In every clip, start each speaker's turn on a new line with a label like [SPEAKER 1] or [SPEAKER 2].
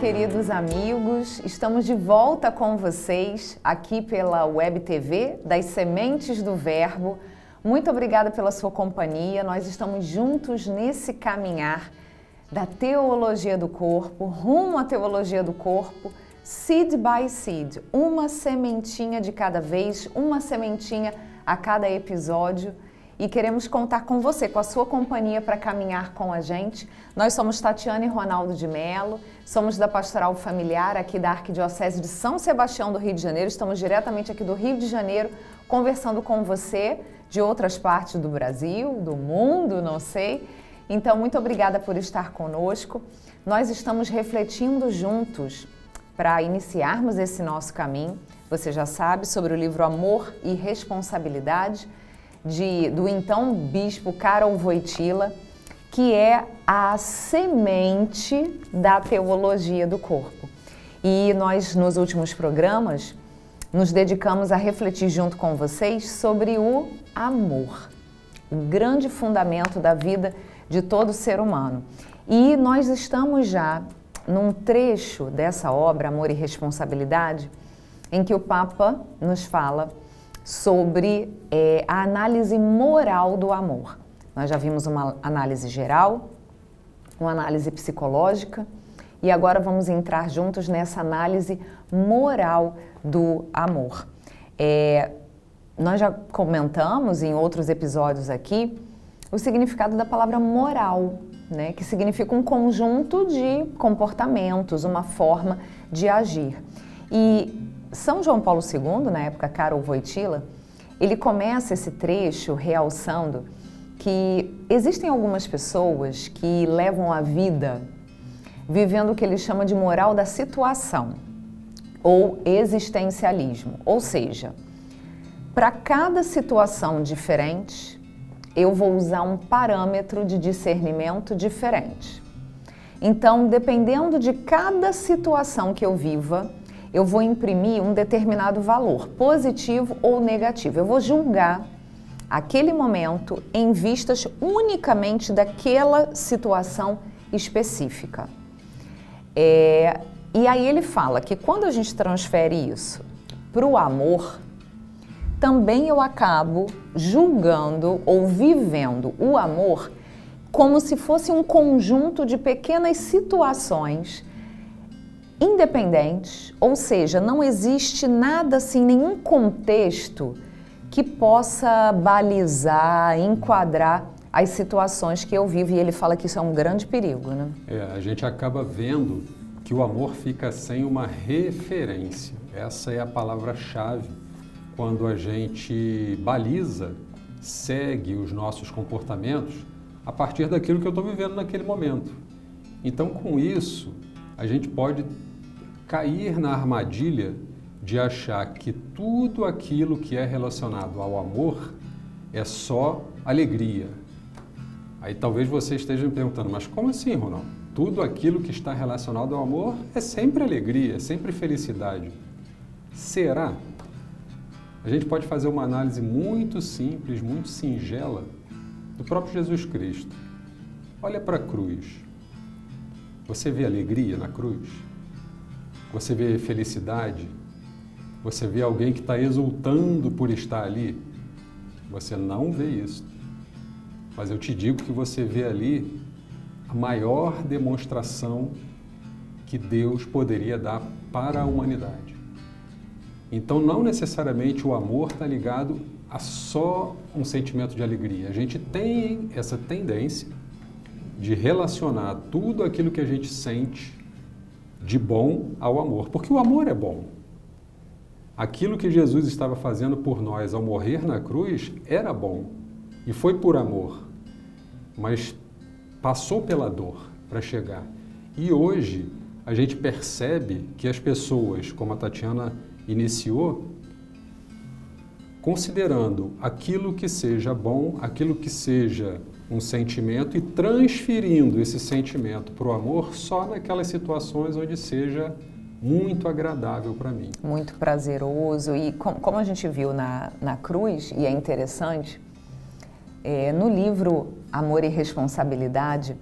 [SPEAKER 1] queridos amigos, estamos de volta com vocês aqui pela Web TV das Sementes do Verbo. Muito obrigada pela sua companhia, nós estamos juntos nesse caminhar da teologia do corpo, rumo à teologia do corpo, seed by seed, uma sementinha de cada vez, uma sementinha a cada episódio. E queremos contar com você, com a sua companhia para caminhar com a gente. Nós somos Tatiana e Ronaldo de Mello, somos da Pastoral Familiar aqui da Arquidiocese de São Sebastião do Rio de Janeiro. Estamos diretamente aqui do Rio de Janeiro conversando com você de outras partes do Brasil, do mundo, não sei. Então, muito obrigada por estar conosco. Nós estamos refletindo juntos para iniciarmos esse nosso caminho. Você já sabe sobre o livro Amor e Responsabilidade, do então bispo Karol Wojtyła, que é a semente da teologia do corpo. E nós, nos últimos programas, nos dedicamos a refletir junto com vocês sobre o amor, o grande fundamento da vida de todo ser humano. E nós estamos já num trecho dessa obra, Amor e Responsabilidade, em que o Papa nos fala sobre a análise moral do amor. Nós já vimos uma análise geral, uma análise psicológica, e agora vamos entrar juntos nessa análise moral do amor. Nós já comentamos em outros episódios aqui o significado da palavra moral, né, que significa um conjunto de comportamentos, uma forma de agir. E São João Paulo II, na época Karol Wojtyła, ele começa esse trecho realçando que existem algumas pessoas que levam a vida vivendo o que ele chama de moral da situação ou existencialismo. Ou seja, para cada situação diferente, eu vou usar um parâmetro de discernimento diferente. Então, dependendo de cada situação que eu viva, eu vou imprimir um determinado valor, positivo ou negativo. Eu vou julgar aquele momento em vistas unicamente daquela situação específica. E aí ele fala que quando a gente transfere isso para o amor, também eu acabo julgando ou vivendo o amor como se fosse um conjunto de pequenas situações independentes, ou seja, não existe nada assim, nenhum contexto que possa balizar, enquadrar as situações que eu vivo, e ele fala que isso é um grande perigo, né?
[SPEAKER 2] A gente acaba vendo que o amor fica sem uma referência. Essa é a palavra-chave quando a gente baliza, segue os nossos comportamentos a partir daquilo que eu estou vivendo naquele momento. Então, com isso, a gente pode cair na armadilha de achar que tudo aquilo que é relacionado ao amor é só alegria. Aí talvez você esteja me perguntando, mas como assim, Ronaldo? Tudo aquilo que está relacionado ao amor é sempre alegria, é sempre felicidade. Será? A gente pode fazer uma análise muito simples, muito singela do próprio Jesus Cristo. Olha para a cruz. Você vê alegria na cruz? Você vê felicidade? Você vê alguém que está exultando por estar ali? Você não vê isso. Mas eu te digo que você vê ali a maior demonstração que Deus poderia dar para a humanidade. Então, não necessariamente o amor está ligado a só um sentimento de alegria. A gente tem essa tendência de relacionar tudo aquilo que a gente sente de bom ao amor, porque o amor é bom. Aquilo que Jesus estava fazendo por nós ao morrer na cruz era bom e foi por amor, mas passou pela dor para chegar. E hoje a gente percebe que as pessoas, como a Tatiana iniciou, considerando aquilo que seja bom, aquilo que seja um sentimento e transferindo esse sentimento para o amor só naquelas situações onde seja muito agradável para mim.
[SPEAKER 1] Muito prazeroso. E como a gente viu na cruz, e é interessante, no livro Amor e Responsabilidade,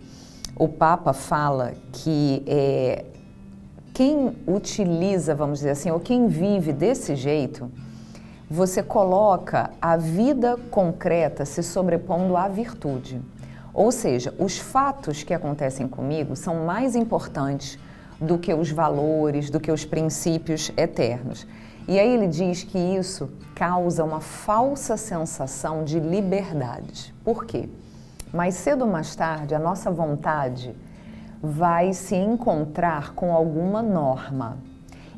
[SPEAKER 1] o Papa fala que quem utiliza, vamos dizer assim, ou quem vive desse jeito, você coloca a vida concreta se sobrepondo à virtude. Ou seja, os fatos que acontecem comigo são mais importantes do que os valores, do que os princípios eternos. E aí ele diz que isso causa uma falsa sensação de liberdade. Por quê? Mais cedo ou mais tarde, a nossa vontade vai se encontrar com alguma norma.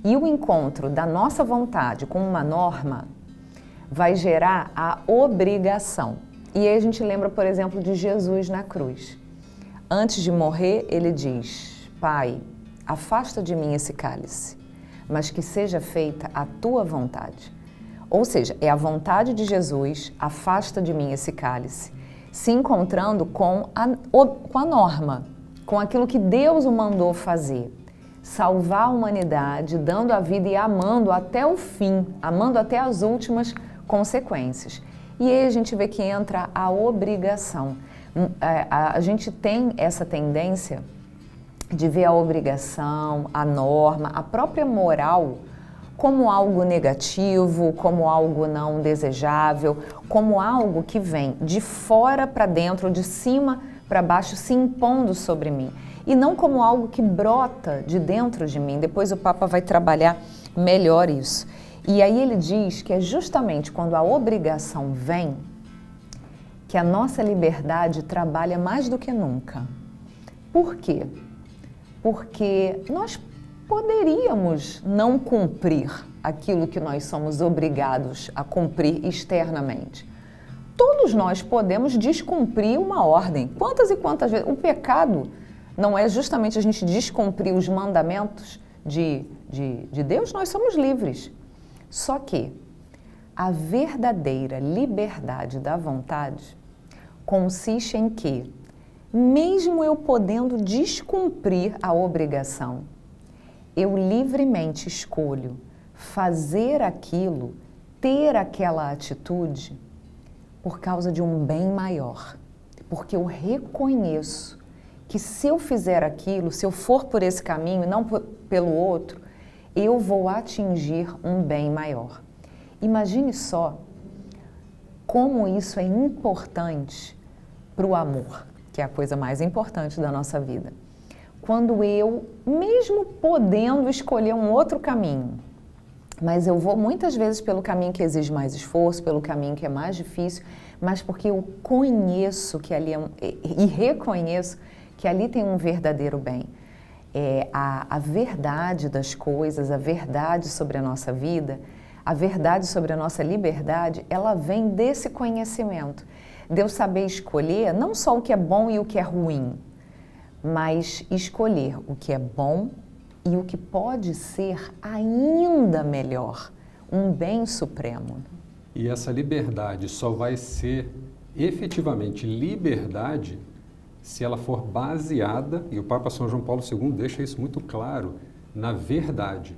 [SPEAKER 1] E o encontro da nossa vontade com uma norma vai gerar a obrigação. E aí a gente lembra, por exemplo, de Jesus na cruz. Antes de morrer, ele diz: Pai, afasta de mim esse cálice, mas que seja feita a tua vontade. Ou seja, é a vontade de Jesus, afasta de mim esse cálice, se encontrando com a norma, com aquilo que Deus o mandou fazer. Salvar a humanidade, dando a vida e amando até o fim, amando até as últimas consequências. E aí a gente vê que entra a obrigação. A gente tem essa tendência de ver a obrigação, a norma, a própria moral como algo negativo, como algo não desejável, como algo que vem de fora para dentro, de cima para baixo, se impondo sobre mim. E não como algo que brota de dentro de mim. Depois o Papa vai trabalhar melhor isso. E aí ele diz que é justamente quando a obrigação vem que a nossa liberdade trabalha mais do que nunca. Por quê? Porque nós poderíamos não cumprir aquilo que nós somos obrigados a cumprir externamente. Todos nós podemos descumprir uma ordem. Quantas e quantas vezes? O pecado não é justamente a gente descumprir os mandamentos de Deus? Nós somos livres. Só que a verdadeira liberdade da vontade consiste em que, mesmo eu podendo descumprir a obrigação, eu livremente escolho fazer aquilo, ter aquela atitude por causa de um bem maior. Porque eu reconheço que se eu fizer aquilo, se eu for por esse caminho e não pelo outro, eu vou atingir um bem maior. Imagine só como isso é importante para o amor, que é a coisa mais importante da nossa vida. Quando eu, mesmo podendo escolher um outro caminho, mas eu vou muitas vezes pelo caminho que exige mais esforço, pelo caminho que é mais difícil, mas porque eu conheço que ali e reconheço que ali tem um verdadeiro bem. A verdade das coisas, a verdade sobre a nossa vida, a verdade sobre a nossa liberdade, ela vem desse conhecimento. De eu saber escolher não só o que é bom e o que é ruim, mas escolher o que é bom e o que pode ser ainda melhor, um bem supremo.
[SPEAKER 2] E essa liberdade só vai ser efetivamente liberdade se ela for baseada, e o Papa São João Paulo II deixa isso muito claro, na verdade.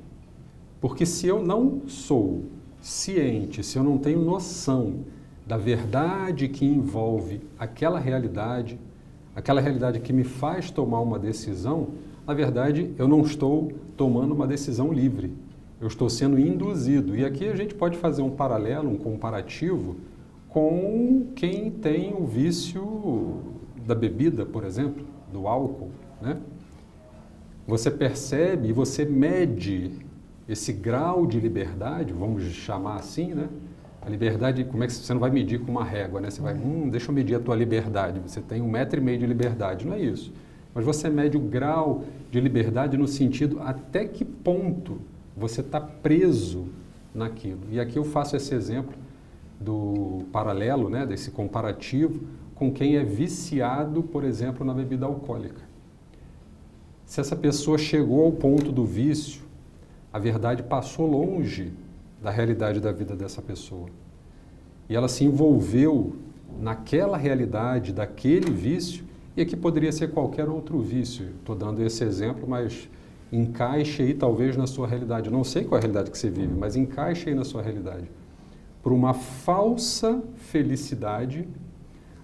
[SPEAKER 2] Porque se eu não sou ciente, se eu não tenho noção da verdade que envolve aquela realidade que me faz tomar uma decisão, na verdade eu não estou tomando uma decisão livre, eu estou sendo induzido. E aqui a gente pode fazer um paralelo, um comparativo com quem tem o vício da bebida, por exemplo, do álcool, né? Você percebe e você mede esse grau de liberdade, vamos chamar assim, né? A liberdade, como é que você não vai medir com uma régua, né? Você vai, deixa eu medir a tua liberdade, você tem 1,5 metro de liberdade, não é isso. Mas você mede o grau de liberdade no sentido até que ponto você está preso naquilo. E aqui eu faço esse exemplo do paralelo, né? Desse comparativo com quem é viciado, por exemplo, na bebida alcoólica. Se essa pessoa chegou ao ponto do vício, a verdade passou longe da realidade da vida dessa pessoa. E ela se envolveu naquela realidade, daquele vício, e aqui poderia ser qualquer outro vício. Estou dando esse exemplo, mas encaixe aí talvez na sua realidade. Eu não sei qual é a realidade que você vive, mas encaixe aí na sua realidade. Por uma falsa felicidade,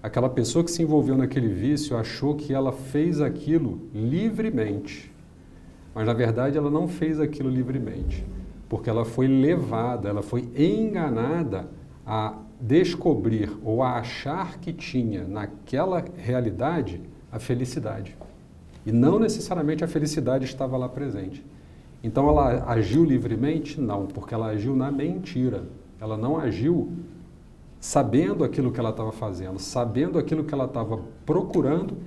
[SPEAKER 2] aquela pessoa que se envolveu naquele vício achou que ela fez aquilo livremente. Mas, na verdade, ela não fez aquilo livremente, porque ela foi levada, ela foi enganada a descobrir ou a achar que tinha naquela realidade a felicidade. E não necessariamente a felicidade estava lá presente. Então ela agiu livremente? Não, porque ela agiu na mentira. Ela não agiu sabendo aquilo que ela estava fazendo, sabendo aquilo que ela estava procurando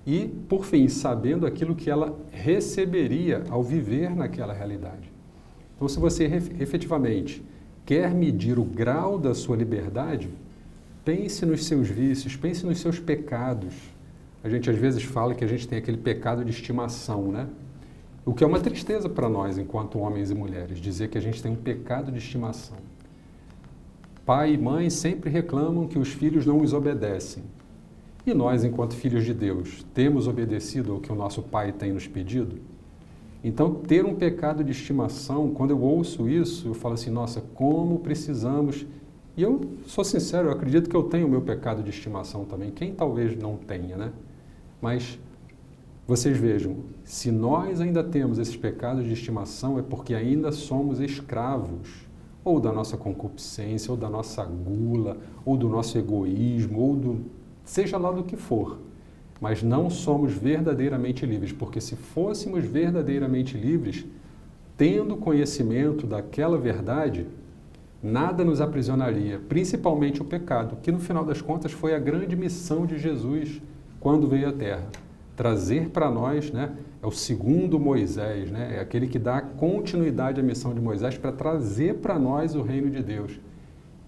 [SPEAKER 2] e, por fim, sabendo aquilo que ela receberia ao viver naquela realidade. Então, se você efetivamente quer medir o grau da sua liberdade, pense nos seus vícios, pense nos seus pecados. A gente às vezes fala que a gente tem aquele pecado de estimação, né? O que é uma tristeza para nós, enquanto homens e mulheres, dizer que a gente tem um pecado de estimação. Pai e mãe sempre reclamam que os filhos não os obedecem. E nós, enquanto filhos de Deus, temos obedecido ao que o nosso Pai tem nos pedido? Então, ter um pecado de estimação, quando eu ouço isso, eu falo assim, nossa, como precisamos... E eu sou sincero, eu acredito que eu tenho o meu pecado de estimação também. Quem talvez não tenha, né? Mas vocês vejam, se nós ainda temos esses pecados de estimação, é porque ainda somos escravos, ou da nossa concupiscência, ou da nossa gula, ou do nosso egoísmo, ou do... seja lá do que for. Mas não somos verdadeiramente livres, porque se fôssemos verdadeiramente livres, tendo conhecimento daquela verdade, nada nos aprisionaria, principalmente o pecado, que no final das contas foi a grande missão de Jesus quando veio à Terra. Trazer para nós, né, é o segundo Moisés, né, é aquele que dá continuidade à missão de Moisés para trazer para nós o reino de Deus.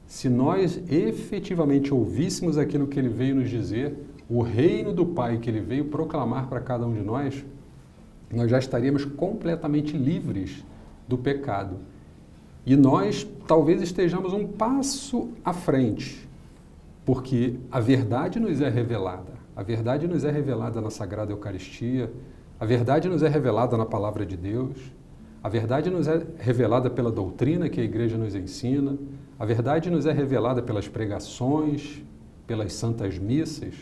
[SPEAKER 2] Se nós efetivamente ouvíssemos aquilo que ele veio nos dizer, o reino do Pai que ele veio proclamar para cada um de nós, nós já estaríamos completamente livres do pecado. E nós talvez estejamos um passo à frente, porque a verdade nos é revelada. A verdade nos é revelada na Sagrada Eucaristia, a verdade nos é revelada na Palavra de Deus, a verdade nos é revelada pela doutrina que a Igreja nos ensina, a verdade nos é revelada pelas pregações, pelas santas missas,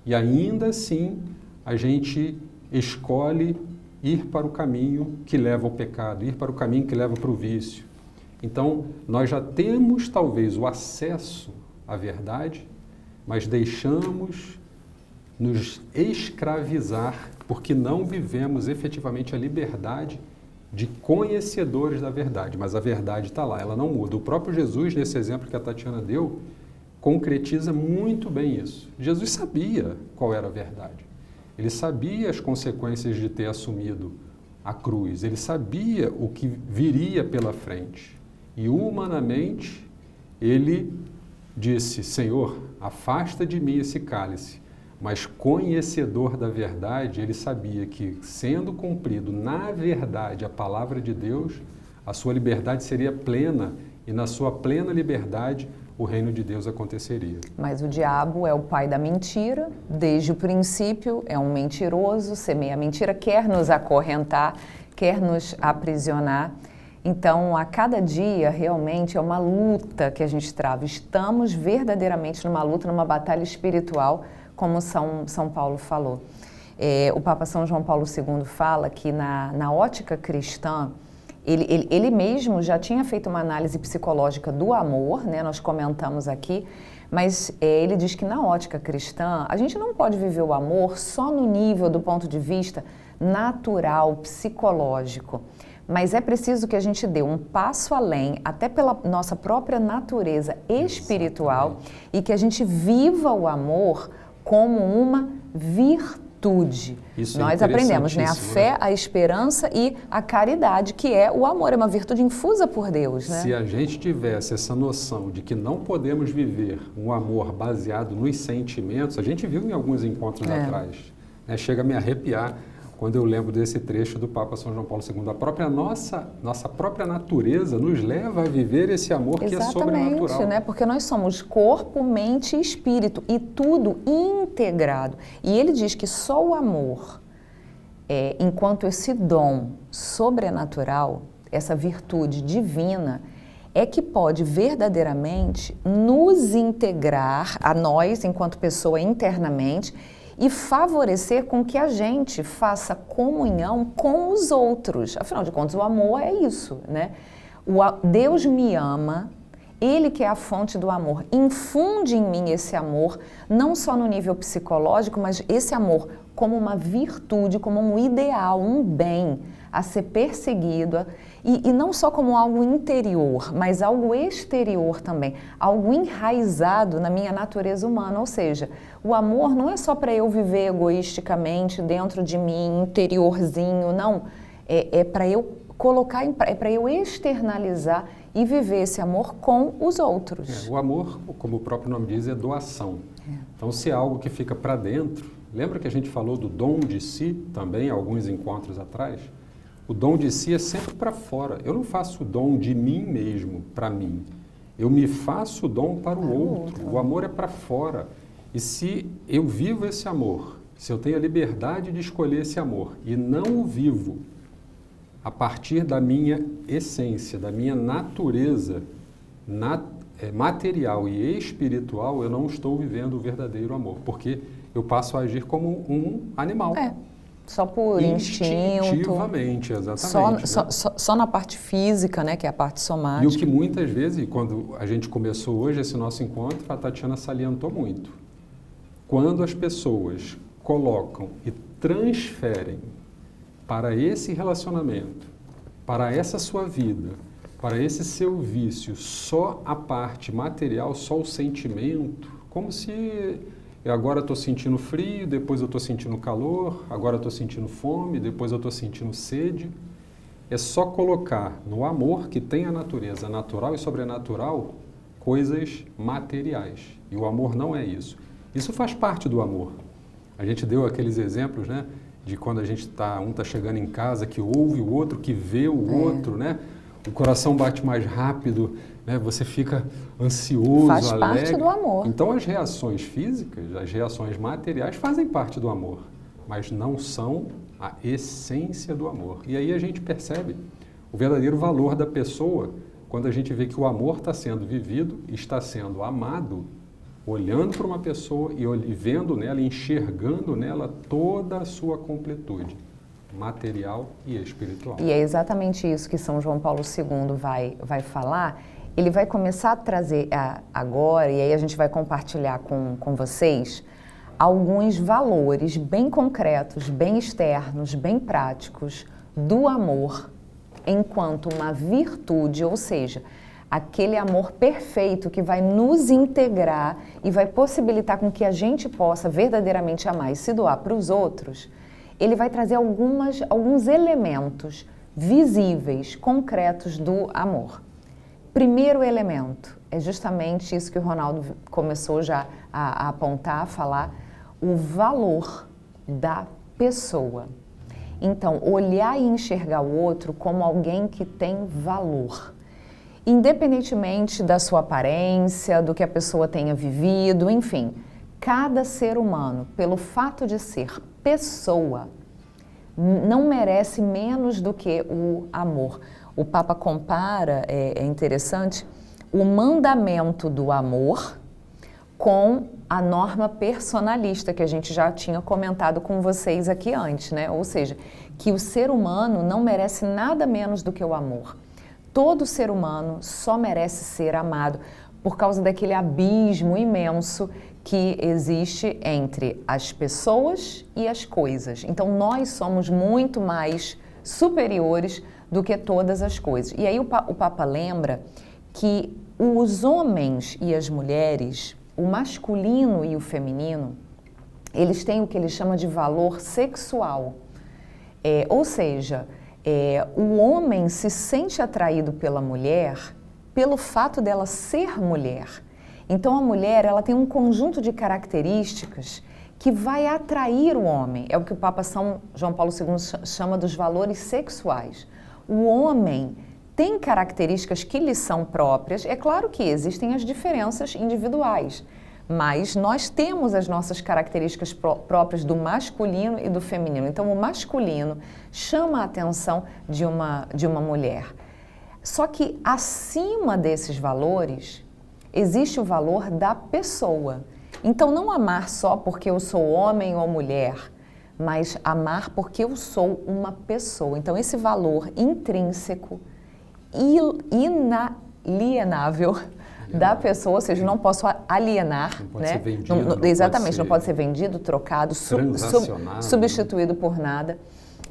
[SPEAKER 2] e ainda assim a gente escolhe ir para o caminho que leva ao pecado, ir para o caminho que leva para o vício. Então, nós já temos talvez o acesso à verdade, mas deixamos nos escravizar porque não vivemos efetivamente a liberdade de conhecedores da verdade. Mas a verdade está lá, ela não muda. O próprio Jesus, nesse exemplo que a Tatiana deu, concretiza muito bem isso. Jesus sabia qual era a verdade. Ele sabia as consequências de ter assumido a cruz. Ele sabia o que viria pela frente. E humanamente, ele disse, Senhor, afasta de mim esse cálice. Mas conhecedor da verdade, ele sabia que, sendo cumprido na verdade a palavra de Deus, a sua liberdade seria plena e na sua plena liberdade o reino de Deus aconteceria.
[SPEAKER 1] Mas o diabo é o pai da mentira, desde o princípio é um mentiroso, semeia a mentira, quer nos acorrentar, quer nos aprisionar. Então, a cada dia, realmente, é uma luta que a gente trava. Estamos verdadeiramente numa luta, numa batalha espiritual, como São Paulo falou. O Papa São João Paulo II fala que na ótica cristã, ele mesmo já tinha feito uma análise psicológica do amor, né? Nós comentamos aqui, mas ele diz que na ótica cristã, a gente não pode viver o amor só no nível do ponto de vista natural, psicológico. Mas é preciso que a gente dê um passo além, até pela nossa própria natureza espiritual, e que a gente viva o amor como uma virtude.
[SPEAKER 2] Isso
[SPEAKER 1] nós aprendemos, né? A fé, a esperança e a caridade, que é o amor, é uma virtude infusa por Deus, né?
[SPEAKER 2] Se a gente tivesse essa noção de que não podemos viver um amor baseado nos sentimentos, a gente viu em alguns encontros atrás, né? Chega a me arrepiar quando eu lembro desse trecho do Papa São João Paulo II. A própria nossa própria natureza nos leva a viver esse amor que é sobrenatural.
[SPEAKER 1] Exatamente, né? Porque nós somos corpo, mente e espírito, e tudo integrado. E ele diz que só o amor, enquanto esse dom sobrenatural, essa virtude divina, é que pode verdadeiramente nos integrar a nós, enquanto pessoa internamente, e favorecer com que a gente faça comunhão com os outros. Afinal de contas, o amor é isso, né? Deus me ama, Ele que é a fonte do amor, infunde em mim esse amor, não só no nível psicológico, mas esse amor como uma virtude, como um ideal, um bem a ser perseguido, e não só como algo interior, mas algo exterior também, algo enraizado na minha natureza humana. Ou seja, o amor não é só para eu viver egoisticamente dentro de mim, interiorzinho, não. É para eu colocar, é para eu externalizar e viver esse amor com os outros.
[SPEAKER 2] O amor, como o próprio nome diz, é doação. Então, se é algo que fica para dentro, lembra que a gente falou do dom de si também, alguns encontros atrás? O dom de si é sempre para fora. Eu não faço o dom de mim mesmo para mim. Eu me faço o dom para o outro. O amor é para fora. E se eu vivo esse amor, se eu tenho a liberdade de escolher esse amor e não o vivo a partir da minha essência, da minha natureza material e espiritual, eu não estou vivendo o verdadeiro amor, porque eu passo a agir como um animal.
[SPEAKER 1] Só por instinto.
[SPEAKER 2] Instintivamente, exatamente.
[SPEAKER 1] Só na parte física, né, que é a parte somática.
[SPEAKER 2] E o que muitas vezes, quando a gente começou hoje esse nosso encontro, a Tatiana salientou muito. Quando as pessoas colocam e transferem para esse relacionamento, para essa sua vida, para esse seu vício, só a parte material, só o sentimento, como se eu agora estou sentindo frio, depois eu estou sentindo calor, agora eu estou sentindo fome, depois eu estou sentindo sede. É só colocar no amor, que tem a natureza natural e sobrenatural, coisas materiais. E o amor não é isso. Isso faz parte do amor. A gente deu aqueles exemplos, né? De quando a gente um está chegando em casa, que ouve o outro, que vê o outro, né? O coração bate mais rápido, né? Você fica ansioso,
[SPEAKER 1] faz
[SPEAKER 2] alegre.
[SPEAKER 1] Parte do amor.
[SPEAKER 2] Então as reações físicas, as reações materiais fazem parte do amor, mas não são a essência do amor. E aí a gente percebe o verdadeiro valor da pessoa quando a gente vê que o amor está sendo vivido, está sendo amado, olhando para uma pessoa e vendo nela, enxergando nela toda a sua completude material e espiritual.
[SPEAKER 1] E é exatamente isso que São João Paulo II vai falar. Ele vai começar a trazer agora, e aí a gente vai compartilhar com vocês, alguns valores bem concretos, bem externos, bem práticos do amor enquanto uma virtude, ou seja, aquele amor perfeito que vai nos integrar e vai possibilitar com que a gente possa verdadeiramente amar e se doar para os outros. Ele vai trazer alguns elementos visíveis, concretos do amor. Primeiro elemento é justamente isso que o Ronaldo começou já a apontar, a falar, o valor da pessoa. Então, olhar e enxergar o outro como alguém que tem valor. Independentemente da sua aparência, do que a pessoa tenha vivido, enfim, cada ser humano, pelo fato de ser pessoa, não merece menos do que o amor. O Papa compara, é interessante, o mandamento do amor com a norma personalista que a gente já tinha comentado com vocês aqui antes, né? Ou seja, que o ser humano não merece nada menos do que o amor. Todo ser humano só merece ser amado por causa daquele abismo imenso que existe entre as pessoas e as coisas. Então, nós somos muito mais superiores do que todas as coisas. E aí o Papa lembra que os homens e as mulheres, o masculino e o feminino, eles têm o que ele chama de valor sexual. Ou seja, o homem se sente atraído pela mulher pelo fato dela ser mulher. Então, a mulher, ela tem um conjunto de características que vai atrair o homem. É o que o Papa São João Paulo II chama dos valores sexuais. O homem tem características que lhe são próprias. É claro que existem as diferenças individuais, mas nós temos as nossas características próprias do masculino e do feminino. Então, o masculino chama a atenção de uma mulher. Só que acima desses valores, existe o valor da pessoa. Então, não amar só porque eu sou homem ou mulher, mas amar porque eu sou uma pessoa. Então, esse valor intrínseco, inalienável da pessoa, ou seja, não posso alienar,
[SPEAKER 2] não pode
[SPEAKER 1] né?
[SPEAKER 2] ser vendido,
[SPEAKER 1] Exatamente,
[SPEAKER 2] não
[SPEAKER 1] não pode ser vendido, trocado,
[SPEAKER 2] transacionado,
[SPEAKER 1] substituído por nada.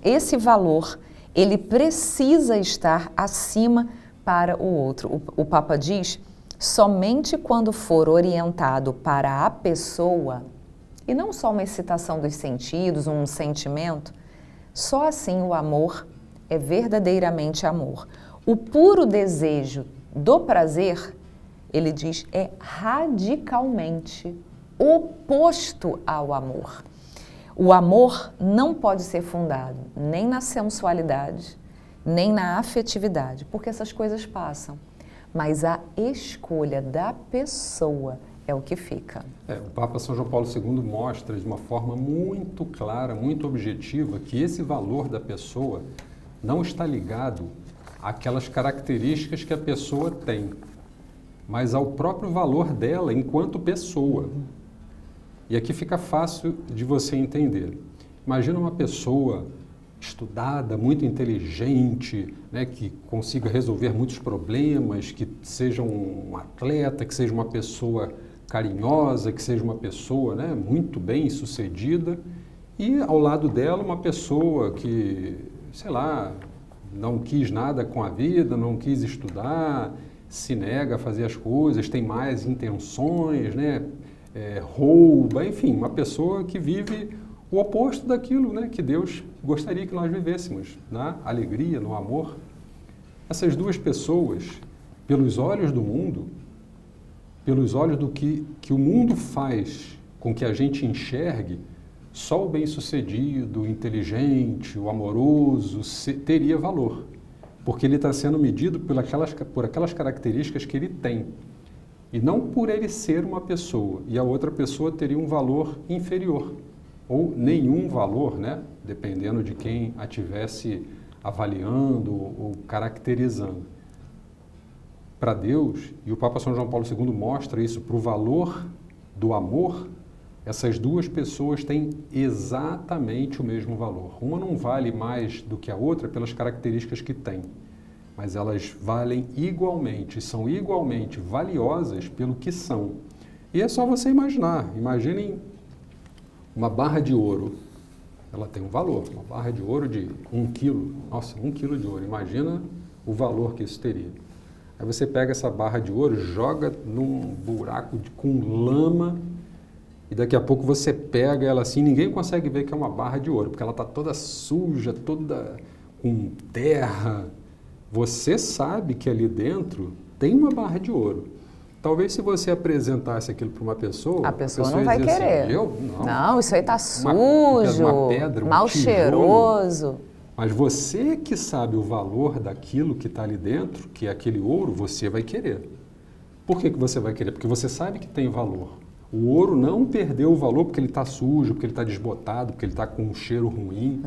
[SPEAKER 1] Esse valor, ele precisa estar acima para o outro. O Papa diz, somente quando for orientado para a pessoa, e não só uma excitação dos sentidos, um sentimento, só assim o amor é verdadeiramente amor. O puro desejo do prazer, ele diz, é radicalmente oposto ao amor. O amor não pode ser fundado nem na sensualidade, nem na afetividade, porque essas coisas passam. Mas a escolha da pessoa é o que fica.
[SPEAKER 2] O Papa São João Paulo II mostra de uma forma muito clara, muito objetiva, que esse valor da pessoa não está ligado àquelas características que a pessoa tem, mas ao próprio valor dela enquanto pessoa. E aqui fica fácil de você entender. Imagina uma pessoa estudada, muito inteligente, né, que consiga resolver muitos problemas, que seja um atleta, que seja uma pessoa carinhosa, que seja uma pessoa, né, muito bem sucedida, e ao lado dela uma pessoa que, sei lá, não quis nada com a vida, não quis estudar, se nega a fazer as coisas, tem mais intenções, né, rouba, enfim, uma pessoa que vive o oposto daquilo, né, que Deus gostaria que nós vivêssemos, na alegria, no amor. Essas duas pessoas, pelos olhos do mundo, pelos olhos do que o mundo faz com que a gente enxergue, só o bem-sucedido, o inteligente, o amoroso teria valor, porque ele está sendo medido por aquelas características que ele tem, e não por ele ser uma pessoa, e a outra pessoa teria um valor inferior, ou nenhum valor, né? Dependendo de quem a estivesse avaliando ou caracterizando. Para Deus, e o Papa São João Paulo II mostra isso, para o valor do amor, essas duas pessoas têm exatamente o mesmo valor. Uma não vale mais do que a outra pelas características que tem, mas elas valem igualmente, são igualmente valiosas pelo que são. E é só você imaginar. Imaginem uma barra de ouro. Ela tem um valor. Uma barra de ouro de 1 quilo. Nossa, 1 quilo de ouro. Imagina o valor que isso teria. Aí você pega essa barra de ouro, joga num buraco com lama e daqui a pouco você pega ela assim, ninguém consegue ver que é uma barra de ouro, porque ela está toda suja, toda com terra. Você sabe que ali dentro tem uma barra de ouro. Talvez se você apresentasse aquilo para uma pessoa...
[SPEAKER 1] A pessoa não vai querer.
[SPEAKER 2] Assim,
[SPEAKER 1] não, isso aí está sujo,
[SPEAKER 2] uma pedra,
[SPEAKER 1] mal cheiroso.
[SPEAKER 2] Mas você que sabe o valor daquilo que está ali dentro, que é aquele ouro, você vai querer. Por que você vai querer? Porque você sabe que tem valor. O ouro não perdeu o valor porque ele está sujo, porque ele está desbotado, porque ele está com um cheiro ruim.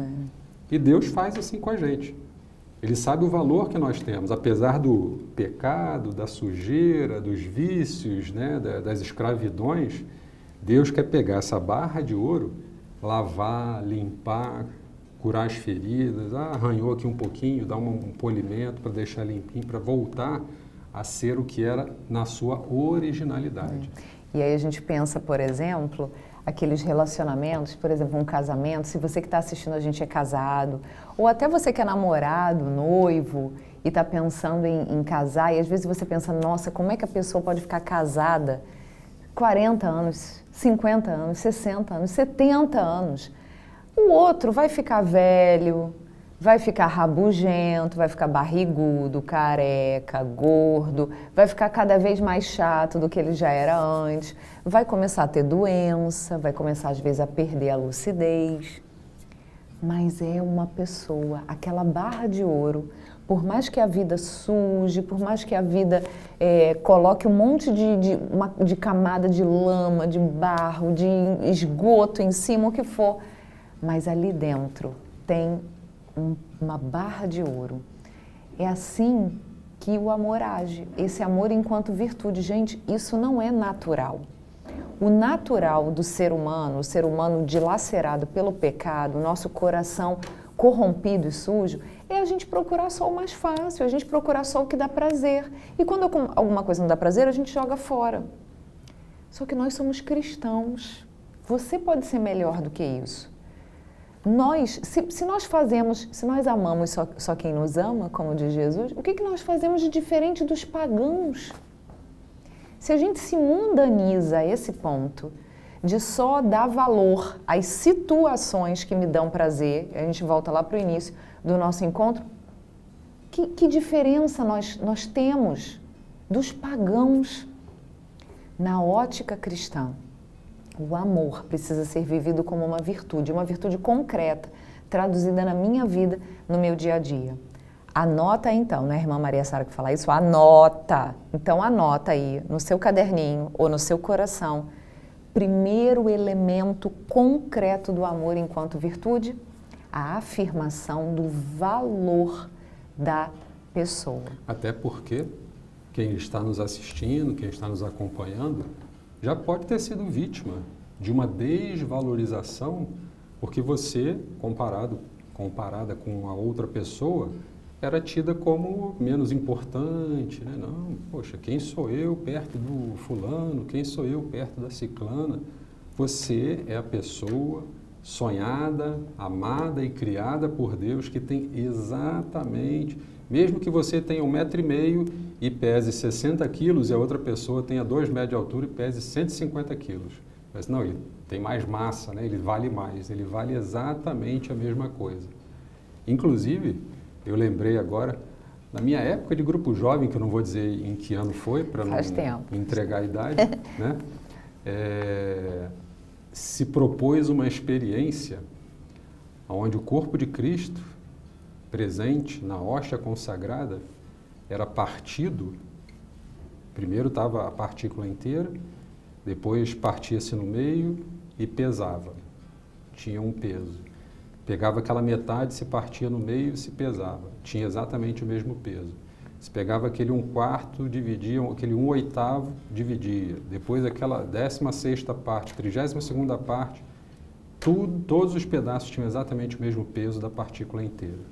[SPEAKER 2] E Deus faz assim com a gente. Ele sabe o valor que nós temos, apesar do pecado, da sujeira, dos vícios, né, das escravidões. Deus quer pegar essa barra de ouro, lavar, limpar, curar as feridas. Arranhou aqui um pouquinho, dar um polimento para deixar limpinho, para voltar a ser o que era na sua originalidade.
[SPEAKER 1] E aí a gente pensa, por exemplo, aqueles relacionamentos, por exemplo, um casamento, se você que está assistindo a gente é casado, ou até você que é namorado, noivo, e está pensando em casar, e às vezes você pensa, nossa, como é que a pessoa pode ficar casada 40 anos, 50 anos, 60 anos, 70 anos? O outro vai ficar velho, vai ficar rabugento, vai ficar barrigudo, careca, gordo, vai ficar cada vez mais chato do que ele já era antes, vai começar a ter doença, vai começar às vezes a perder a lucidez. Mas é uma pessoa, aquela barra de ouro, por mais que a vida suje, por mais que a vida coloque um monte de camada de lama, de barro, de esgoto em cima, o que for, mas ali dentro tem uma barra de ouro. É assim que o amor age, esse amor enquanto virtude. Gente, isso não é natural. o natural do ser humano, o ser humano dilacerado pelo pecado, o nosso coração corrompido e sujo, é a gente procurar só o mais fácil, a gente procurar só o que dá prazer. E quando alguma coisa não dá prazer, a gente joga fora. Só que nós somos cristãos. Você pode ser melhor do que isso. Se nós amamos só quem nos ama, como diz Jesus, o que nós fazemos de diferente dos pagãos? Se a gente se mundaniza a esse ponto de só dar valor às situações que me dão prazer, a gente volta lá para o início do nosso encontro, que diferença nós temos dos pagãos? Na ótica cristã, o amor precisa ser vivido como uma virtude concreta, traduzida na minha vida, no meu dia a dia. Anota então, não é a irmã Maria Sara que fala isso? Anota! Então anota aí, no seu caderninho ou no seu coração, primeiro elemento concreto do amor enquanto virtude, a afirmação do valor da pessoa.
[SPEAKER 2] Até porque quem está nos assistindo, quem está nos acompanhando, já pode ter sido vítima de uma desvalorização, porque você, comparada com a outra pessoa, era tida como menos importante, né? Não, poxa, quem sou eu perto do fulano? Quem sou eu perto da ciclana? Você é a pessoa sonhada, amada e criada por Deus que tem exatamente, mesmo que você tenha 1,5 m e pese 60 quilos e a outra pessoa tenha 2 metros de altura e pese 150 quilos. Mas não, ele tem mais massa, né? Ele vale mais, ele vale exatamente a mesma coisa. Inclusive, eu lembrei agora, na minha época de grupo jovem, que eu não vou dizer em que ano foi, para não entregar a idade, né? Se propôs uma experiência onde o corpo de Cristo, presente na hóstia consagrada, era partido, primeiro estava a partícula inteira, depois partia-se no meio e pesava, tinha um peso. Pegava aquela metade, se partia no meio e se pesava. Tinha exatamente o mesmo peso. Se pegava aquele 1/4, dividia, aquele 1/8, dividia. Depois aquela 16ª parte, 32ª parte, todos os pedaços tinham exatamente o mesmo peso da partícula inteira.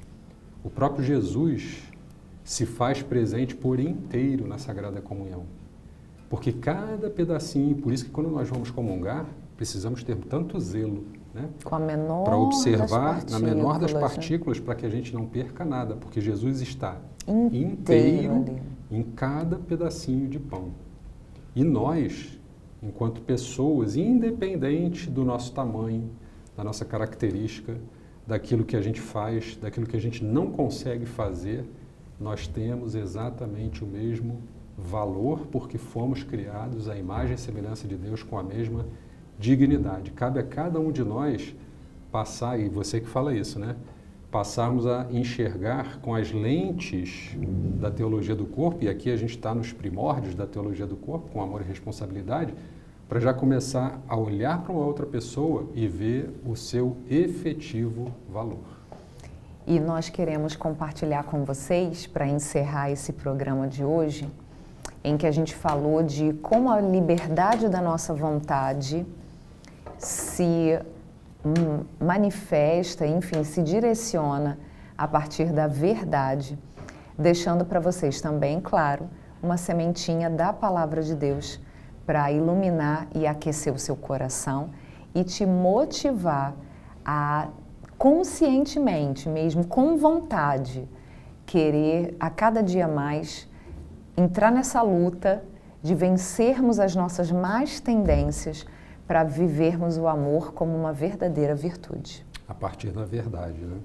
[SPEAKER 2] O próprio Jesus se faz presente por inteiro na Sagrada Comunhão. Porque cada pedacinho, por isso que quando nós vamos comungar, precisamos ter tanto zelo, né?
[SPEAKER 1] Com a menor
[SPEAKER 2] para observar
[SPEAKER 1] das
[SPEAKER 2] na menor das
[SPEAKER 1] né?
[SPEAKER 2] partículas, para que a gente não perca nada, porque Jesus está inteiro em cada pedacinho de pão. E nós, enquanto pessoas, independente do nosso tamanho, da nossa característica, daquilo que a gente faz, daquilo que a gente não consegue fazer, nós temos exatamente o mesmo valor, porque fomos criados à imagem e semelhança de Deus com a mesma dignidade. Cabe a cada um de nós passar, e você que fala isso, né? Passarmos a enxergar com as lentes da teologia do corpo, e aqui a gente está nos primórdios da teologia do corpo, com amor e responsabilidade, para já começar a olhar para uma outra pessoa e ver o seu efetivo valor.
[SPEAKER 1] E nós queremos compartilhar com vocês, para encerrar esse programa de hoje, em que a gente falou de como a liberdade da nossa vontade se manifesta, enfim, se direciona a partir da verdade, deixando para vocês também, claro, uma sementinha da Palavra de Deus para iluminar e aquecer o seu coração e te motivar a conscientemente, mesmo com vontade, querer a cada dia mais entrar nessa luta de vencermos as nossas más tendências para vivermos o amor como uma verdadeira virtude.
[SPEAKER 2] A partir da verdade, né?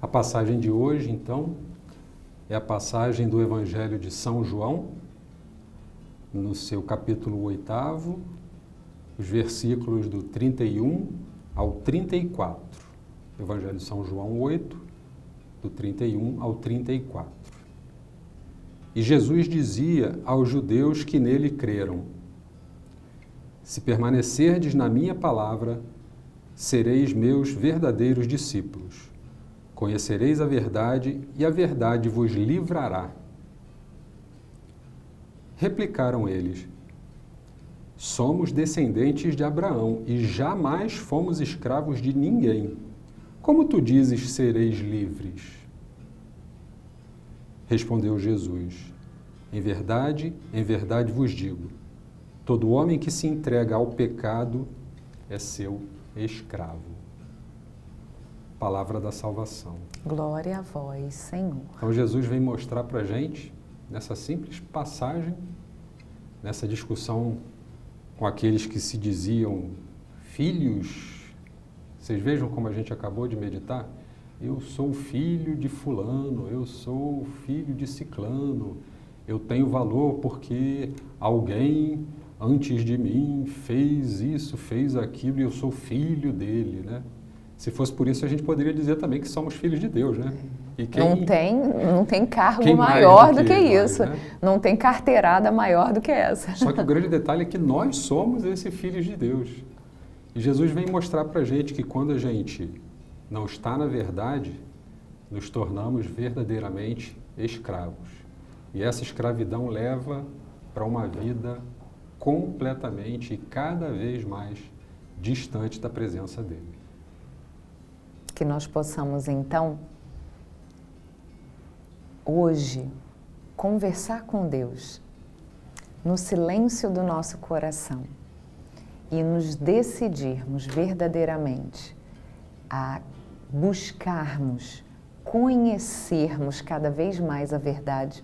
[SPEAKER 2] A passagem de hoje, então, é a passagem do Evangelho de São João, no seu capítulo 8º, os versículos do 31 ao 34. Evangelho de São João 8, do 31 ao 34. E Jesus dizia aos judeus que nele creram: se permanecerdes na minha palavra, sereis meus verdadeiros discípulos. Conhecereis a verdade e a verdade vos livrará. Replicaram eles: somos descendentes de Abraão e jamais fomos escravos de ninguém. Como tu dizes, sereis livres? Respondeu Jesus: em verdade vos digo, todo homem que se entrega ao pecado é seu escravo. Palavra da salvação.
[SPEAKER 1] Glória a vós, Senhor.
[SPEAKER 2] Então Jesus vem mostrar para a gente, nessa simples passagem, nessa discussão com aqueles que se diziam filhos, vocês vejam como a gente acabou de meditar? Eu sou filho de fulano, eu sou filho de ciclano, eu tenho valor porque alguém antes de mim fez isso, fez aquilo e eu sou filho dele, né? Se fosse por isso, a gente poderia dizer também que somos filhos de Deus, né? E
[SPEAKER 1] não tem cargo maior do que isso.
[SPEAKER 2] Né?
[SPEAKER 1] Não tem carteirada maior do que essa.
[SPEAKER 2] Só que o grande detalhe é que nós somos esses filhos de Deus. E Jesus vem mostrar para a gente que quando a gente não está na verdade, nos tornamos verdadeiramente escravos. E essa escravidão leva para uma vida completamente e cada vez mais distante da presença dele.
[SPEAKER 1] Que nós possamos, então, hoje, conversar com Deus no silêncio do nosso coração e nos decidirmos verdadeiramente a buscarmos, conhecermos cada vez mais a verdade,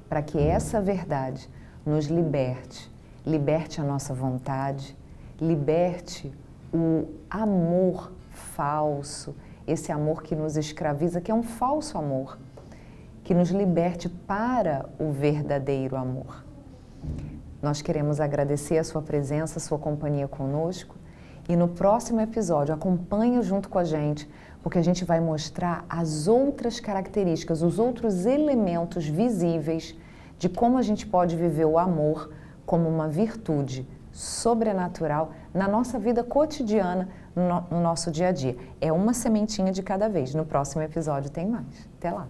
[SPEAKER 1] para que essa verdade nos liberte, liberte a nossa vontade, liberte o amor falso, esse amor que nos escraviza, que é um falso amor, que nos liberte para o verdadeiro amor. Nós queremos agradecer a sua presença, a sua companhia conosco e no próximo episódio acompanhe junto com a gente, porque a gente vai mostrar as outras características, os outros elementos visíveis de como a gente pode viver o amor como uma virtude sobrenatural na nossa vida cotidiana, no nosso dia a dia. É uma sementinha de cada vez. No próximo episódio tem mais. Até lá!